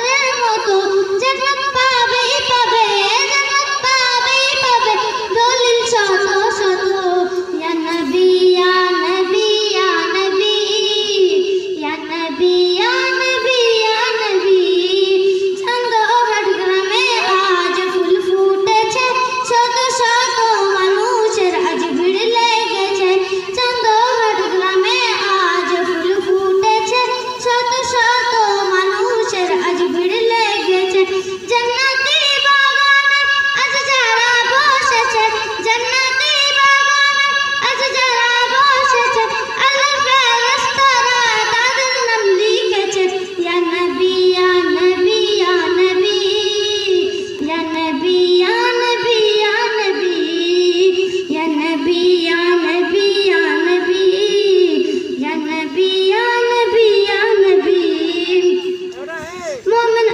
কাউসারের মতো জান্নাত পাবেই পাবে, জান্নাত পাবেই পাবে দলিল শত শত। ইয়া নবী ইয়া নবী ইয়া নবী ইয়া নবী ইয়া নবী ইয়া নবী। চান্দঘাট গ্রামে আজ ফুল ফুটেছে, শত শত মানুষের আজ ভিড় লেগেছে। চান্দঘাট গ্রামে আজ ফুল ফুটেছে, শত শত মানুষের আজ ভিড় লেগেছে। জান্নাতি বাগানে আজ যারা বসেছে, জান্নাতি বাগানে আজ যারা বসেছে, আল্লাহর ফেরেশতারা তাদের নাম লিখেছে। ইয়া নবী ইয়া নবী ইয়া নবী ইয়া নবী ইয়া নবী ইয়া নবী ইয়া নবী ইয়া নবী ইয়া নবী ইয়া নবী ইয়া নবী ইয়া নবী। মুমিন